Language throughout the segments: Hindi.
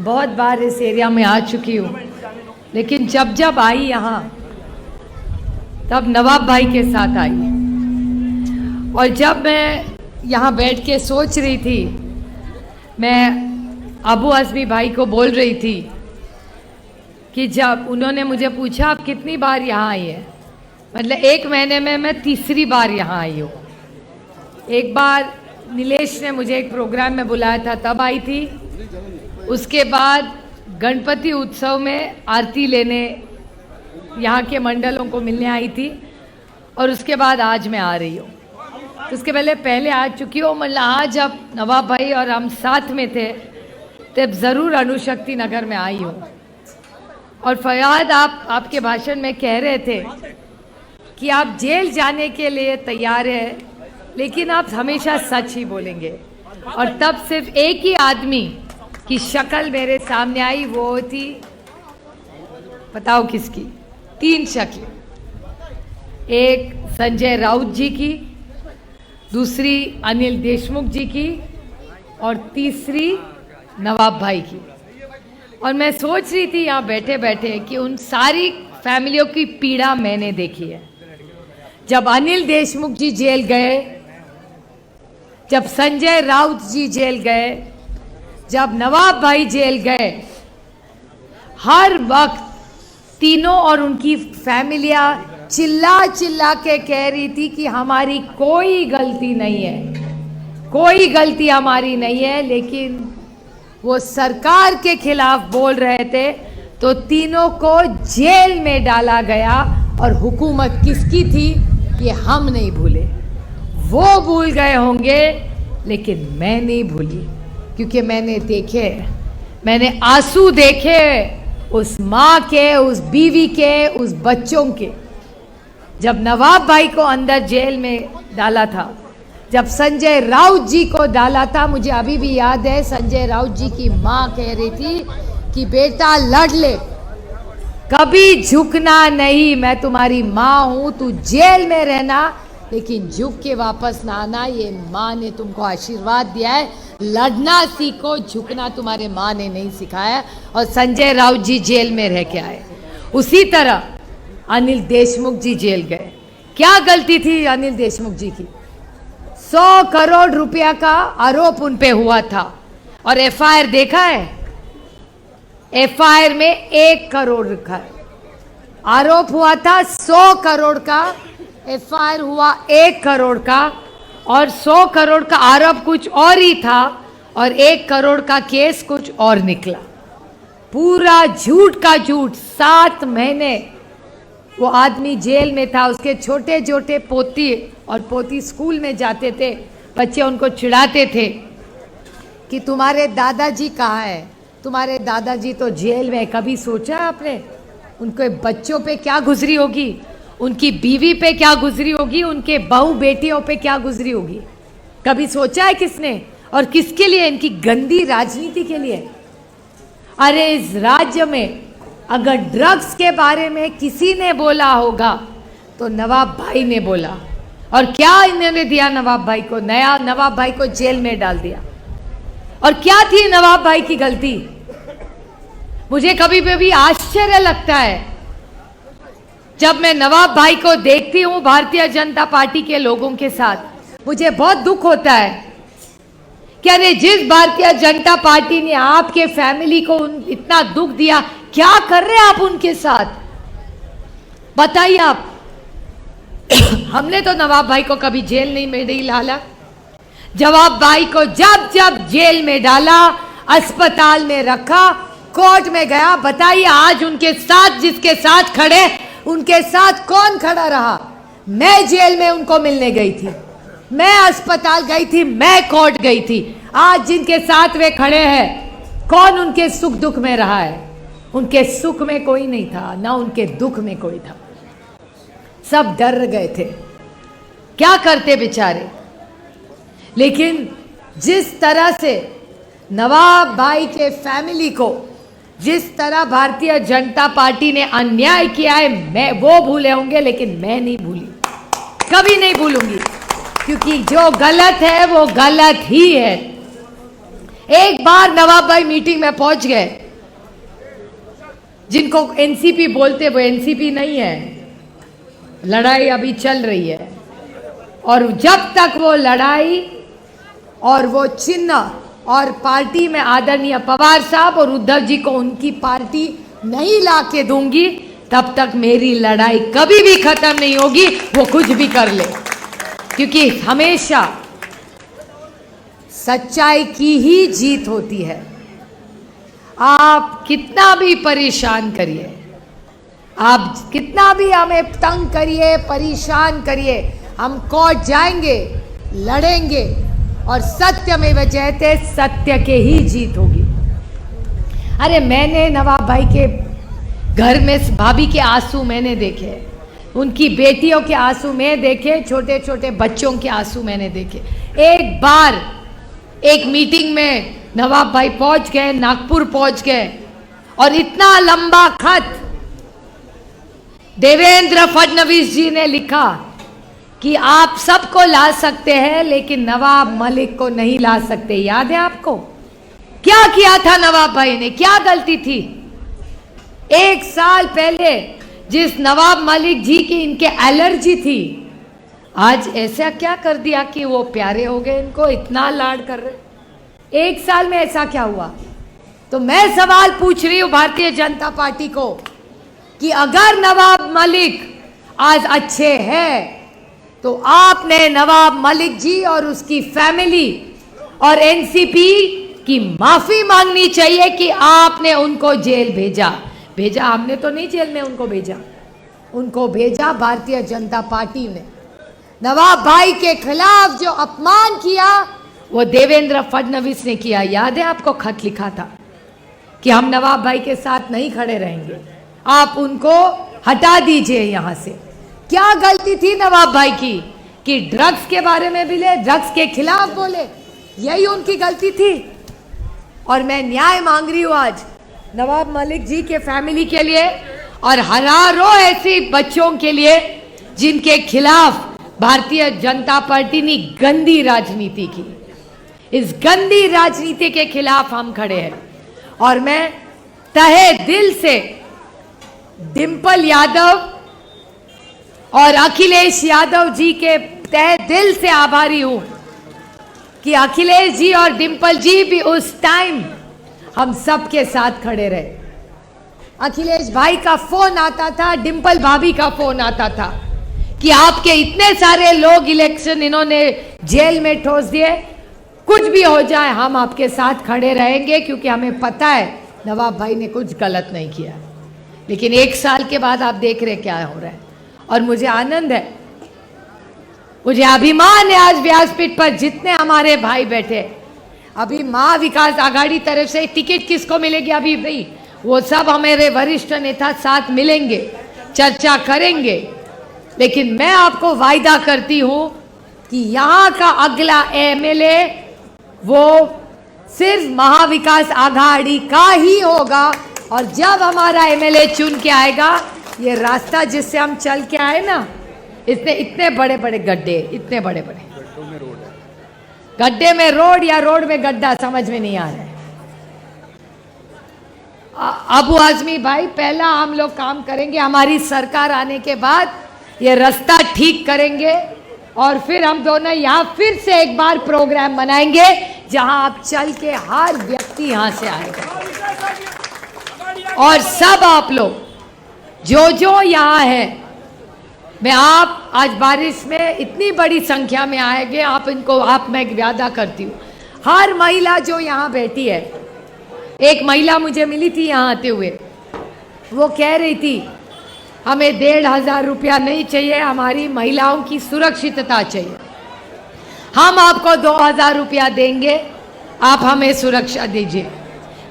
बहुत बार इस एरिया में आ चुकी हूँ, लेकिन जब जब आई यहाँ तब नवाब भाई के साथ आई। और जब मैं यहाँ बैठ के सोच रही थी, मैं अबू आज़मी भाई को बोल रही थी कि जब उन्होंने मुझे पूछा आप कितनी बार यहाँ आई है, मतलब 1 महीने में मैं तीसरी बार यहाँ आई हूँ। एक बार नीलेश ने मुझे एक प्रोग्राम में बुलाया था तब आई थी, उसके बाद गणपति उत्सव में आरती लेने यहाँ के मंडलों को मिलने आई थी, और उसके बाद आज मैं आ रही हूँ। उसके पहले आ चुकी हूँ, मतलब आज जब नवाब भाई और हम साथ में थे तब ज़रूर अणुशक्ति नगर में आई हूँ। और फयाद आपके भाषण में कह रहे थे कि आप जेल जाने के लिए तैयार हैं, लेकिन आप हमेशा सच ही बोलेंगे। और तब सिर्फ एक ही आदमी की शक्ल मेरे सामने आई, वो थी, बताओ किसकी? 3 शक्ल, एक संजय राउत जी की, दूसरी अनिल देशमुख जी की, और तीसरी नवाब भाई की। और मैं सोच रही थी यहाँ बैठे बैठे कि उन सारी फैमिलियों की पीड़ा मैंने देखी है। जब अनिल देशमुख जी जेल गए, जब संजय राउत जी जेल गए, जब नवाब भाई जेल गए, हर वक्त तीनों और उनकी फैमिलियां चिल्ला चिल्ला के कह रही थी कि हमारी कोई गलती नहीं है, कोई गलती हमारी नहीं है। लेकिन वो सरकार के खिलाफ बोल रहे थे तो तीनों को जेल में डाला गया। और हुकूमत किसकी थी ये हम नहीं भूले, वो भूल गए होंगे, लेकिन मैं नहीं भूली, क्योंकि मैंने देखे, मैंने आंसू देखे उस माँ के, उस बीवी के, उस बच्चों के। जब नवाब भाई को अंदर जेल में डाला था, जब संजय राउत जी को डाला था, मुझे अभी भी याद है, संजय राउत जी की माँ कह रही थी कि बेटा लड़ ले, कभी झुकना नहीं, मैं तुम्हारी माँ हूँ, तू जेल में रहना लेकिन झुक के वापस ना आना, ये माँ ने तुमको आशीर्वाद दिया है, लड़ना सीखो, झुकना तुम्हारे माँ ने नहीं सिखाया। और संजय राउत जी जेल में रह के आए। उसी तरह अनिल देशमुख जी जेल गए। क्या गलती थी अनिल देशमुख जी की? 100 करोड़ रुपया का आरोप उन पे हुआ था, और एफआईआर देखा है? एफआईआर में 1 करोड़ लिखा है। आरोप हुआ था 100 करोड़ का, एफआईआर हुआ 1 करोड़ का, और 100 करोड़ का आरोप कुछ और ही था और 1 करोड़ का केस कुछ और निकला। पूरा झूठ का झूठ। 7 महीने वो आदमी जेल में था। उसके छोटे छोटे पोती और पोती स्कूल में जाते थे, बच्चे उनको चिढ़ाते थे कि तुम्हारे दादाजी कहाँ है, तुम्हारे दादाजी तो जेल में। कभी सोचा आपने उनके बच्चों पे क्या गुजरी होगी, उनकी बीवी पे क्या गुजरी होगी, उनके बहू बेटियों पे क्या गुजरी होगी? कभी सोचा है किसने? और किसके लिए? इनकी गंदी राजनीति के लिए। अरे इस राज्य में अगर ड्रग्स के बारे में किसी ने बोला होगा तो नवाब भाई ने बोला। और क्या इन्होंने दिया नवाब भाई को? नया नवाब भाई को जेल में डाल दिया। और क्या थी नवाब भाई की गलती? मुझे कभी भी आश्चर्य लगता है जब मैं नवाब भाई को देखती हूँ भारतीय जनता पार्टी के लोगों के साथ, मुझे बहुत दुख होता है कि अरे जिस भारतीय जनता पार्टी ने आपके फैमिली को इतना दुख दिया, क्या कर रहे हैं आप उनके साथ? बताइए आप। हमने तो नवाब भाई को कभी जेल नहीं डाला। जवाब भाई को जब जब जेल में डाला, अस्पताल में रखा, कोर्ट में गया, बताइए आज उनके साथ जिसके साथ खड़े, उनके साथ कौन खड़ा रहा? मैं जेल में उनको मिलने गई थी, मैं अस्पताल गई थी, मैं कोर्ट गई थी। आज जिनके साथ वे खड़े हैं, कौन उनके सुख दुख में रहा है? उनके सुख में कोई नहीं था, ना उनके दुख में कोई था। सब डर गए थे, क्या करते बेचारे। लेकिन जिस तरह से नवाब भाई के फैमिली को, जिस तरह भारतीय जनता पार्टी ने अन्याय किया है, मैं वो भूले होंगे, लेकिन मैं नहीं भूली, कभी नहीं भूलूंगी, क्योंकि जो गलत है वो गलत ही है। एक बार नवाब भाई मीटिंग में पहुंच गए, जिनको एनसीपी बोलते वो एनसीपी नहीं है, लड़ाई अभी चल रही है। और जब तक वो लड़ाई और वो चिन्ह और पार्टी में आदरणीय पवार साहब और उद्धव जी को उनकी पार्टी नहीं ला के दूंगी, तब तक मेरी लड़ाई कभी भी खत्म नहीं होगी, वो कुछ भी कर ले। क्योंकि हमेशा सच्चाई की ही जीत होती है। आप कितना भी परेशान करिए, आप कितना भी हमें तंग करिए, परेशान करिए, हम कोर्ट जाएंगे, लड़ेंगे और सत्यमेव जयते, सत्य के ही जीत होगी। अरे मैंने नवाब भाई के घर में भाभी के आंसू मैंने देखे, उनकी बेटियों के आंसू मैं देखे, छोटे छोटे बच्चों के आंसू मैंने देखे। एक बार एक मीटिंग में नवाब भाई पहुंच गए, नागपुर पहुंच गए और इतना लंबा खत देवेंद्र फडणवीस जी ने लिखा कि आप सबको ला सकते हैं लेकिन नवाब मलिक को नहीं ला सकते। याद है आपको क्या किया था नवाब भाई ने, क्या गलती थी? एक साल पहले जिस नवाब मलिक जी की इनके एलर्जी थी, आज ऐसा क्या कर दिया कि वो प्यारे हो गए, इनको इतना लाड कर रहे। एक साल में ऐसा क्या हुआ? तो मैं सवाल पूछ रही हूं भारतीय जनता पार्टी को कि अगर नवाब मलिक आज अच्छे हैं तो आपने नवाब मलिक जी और उसकी फैमिली और एनसीपी की माफी मांगनी चाहिए कि आपने उनको जेल भेजा। हमने तो नहीं जेल में उनको भेजा, उनको भेजा भारतीय जनता पार्टी ने। नवाब भाई के खिलाफ जो अपमान किया वो देवेंद्र फडणवीस ने किया। याद है आपको खत लिखा था कि हम नवाब भाई के साथ नहीं खड़े रहेंगे, आप उनको हटा दीजिए यहां से। क्या गलती थी नवाब भाई की कि ड्रग्स के बारे में बोले, ड्रग्स के खिलाफ बोले, यही उनकी गलती थी। और मैं न्याय मांग रही हूं आज नवाब मलिक जी के फैमिली के लिए और हजारों ऐसे बच्चों के लिए जिनके खिलाफ भारतीय जनता पार्टी ने गंदी राजनीति की। इस गंदी राजनीति के खिलाफ हम खड़े हैं और मैं तहे दिल से डिंपल यादव और अखिलेश यादव जी के तहे दिल से आभारी हूं कि अखिलेश जी और डिंपल जी भी उस टाइम हम सबके साथ खड़े रहे। अखिलेश भाई का फोन आता था, डिंपल भाभी का फोन आता था कि आपके इतने सारे लोग इलेक्शन इन्होंने जेल में ठोस दिए, कुछ भी हो जाए हम आपके साथ खड़े रहेंगे क्योंकि हमें पता है नवाब भाई ने कुछ गलत नहीं किया। लेकिन एक साल के बाद आप देख रहे क्या हो रहा है और मुझे आनंद है, मुझे अभिमान है आज व्यासपीठ पर जितने हमारे भाई बैठे। अभी महा विकास आघाड़ी तरफ से टिकट किसको मिलेगी अभी भाई, वो सब हमारे वरिष्ठ नेता साथ मिलेंगे, चर्चा करेंगे। लेकिन मैं आपको वायदा करती हूं कि यहाँ का अगला एमएलए वो सिर्फ महाविकास आघाड़ी का ही होगा। और जब हमारा एमएलए चुन के आएगा, ये रास्ता जिससे हम चल के आए ना, इसने इतने बड़े बड़े गड्ढे, इतने बड़े बड़े गड्ढे में रोड या रोड में गड्ढा, समझ में नहीं आ रहा है। अबू आजमी भाई, पहला हम लोग काम करेंगे, हमारी सरकार आने के बाद ये रास्ता ठीक करेंगे और फिर हम दोनों यहाँ फिर से एक बार प्रोग्राम बनाएंगे जहां आप चल के हर व्यक्ति यहां से आएगा। और सब आप लोग जो यहाँ है, मैं आप आज बारिश में इतनी बड़ी संख्या में आएंगे, आप मैं वादा करती हूँ हर महिला जो यहाँ बैठी है। एक महिला मुझे मिली थी यहाँ आते हुए, वो कह रही थी हमें 1,500 रुपया नहीं चाहिए, हमारी महिलाओं की सुरक्षितता चाहिए। हम आपको 2,000 रुपया देंगे, आप हमें सुरक्षा दीजिए।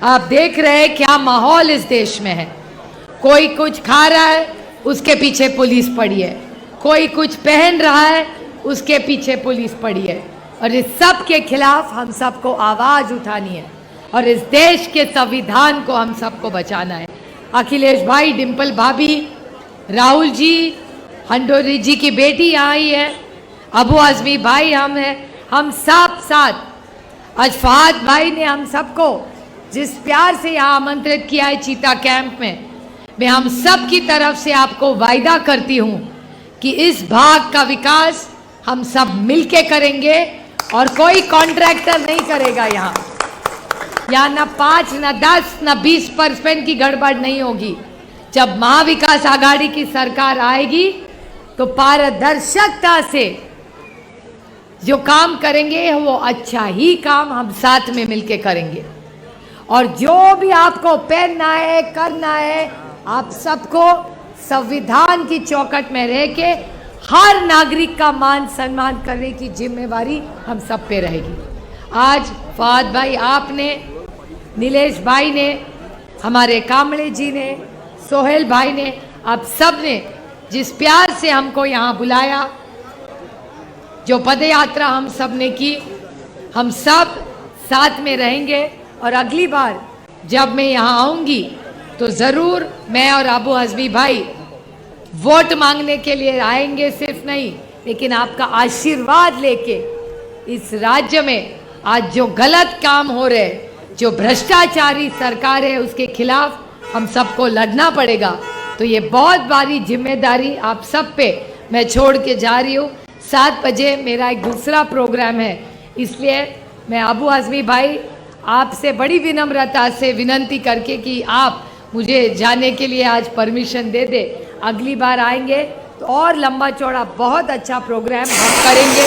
आप देख रहे हैं क्या माहौल इस देश में है। कोई कुछ खा रहा है, उसके पीछे पुलिस पड़ी है, कोई कुछ पहन रहा है, उसके पीछे पुलिस पड़ी है। और इस सब के खिलाफ हम सबको आवाज उठानी है और इस देश के संविधान को हम सबको बचाना है। अखिलेश भाई, डिंपल भाभी, राहुल जी, हंडोरी जी की बेटी यहाँ आई है, अबू आजमी भाई हम हैं, हम सब साथ आज फहद भाई ने हम सबको जिस प्यार से यहाँ आमंत्रित किया है चीता कैंप में, मैं हम सब की तरफ से आपको वायदा करती हूँ कि इस भाग का विकास हम सब मिलके करेंगे और कोई कॉन्ट्रैक्टर नहीं करेगा। यहाँ ना 5 ना 10 ना 20% की गड़बड़ नहीं होगी। जब महाविकास आघाड़ी की सरकार आएगी तो पारदर्शिता से जो काम करेंगे वो अच्छा ही काम हम साथ में मिलके करेंगे। और जो भी आपको पहनना है करना है, आप सबको संविधान की चौखट में रह के हर नागरिक का मान सम्मान करने की जिम्मेवारी हम सब पे रहेगी। आज फहद भाई आपने, नीलेश भाई ने, हमारे कामड़े जी ने, सोहेल भाई ने, आप सब ने जिस प्यार से हमको यहाँ बुलाया, जो पद यात्रा हम सब ने की, हम सब साथ में रहेंगे। और अगली बार जब मैं यहाँ आऊँगी तो ज़रूर मैं और अबू हज़मी भाई वोट मांगने के लिए आएंगे, सिर्फ नहीं लेकिन आपका आशीर्वाद लेके इस राज्य में आज जो गलत काम हो रहे, जो भ्रष्टाचारी सरकार है, उसके खिलाफ हम सबको लड़ना पड़ेगा। तो ये बहुत बड़ी जिम्मेदारी आप सब पे मैं छोड़ के जा रही हूँ। 7 बजे मेरा एक दूसरा प्रोग्राम है, इसलिए मैं अबू हज़मी भाई आपसे बड़ी विनम्रता से विनंती करके कि आप मुझे जाने के लिए आज परमिशन दे दे। अगली बार आएंगे तो और लंबा चौड़ा बहुत अच्छा प्रोग्राम हम करेंगे।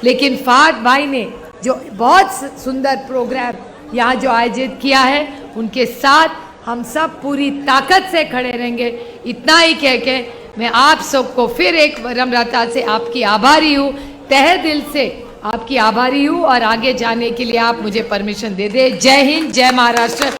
लेकिन फहद भाई ने जो बहुत सुंदर प्रोग्राम यहाँ जो आयोजित किया है, उनके साथ हम सब पूरी ताकत से खड़े रहेंगे। इतना ही कह के मैं आप सबको फिर एक विनम्रता से आपकी आभारी हूँ, तहे दिल से आपकी आभारी हूँ। और आगे जाने के लिए आप मुझे परमिशन दे दे। जय हिंद, जय महाराष्ट्र।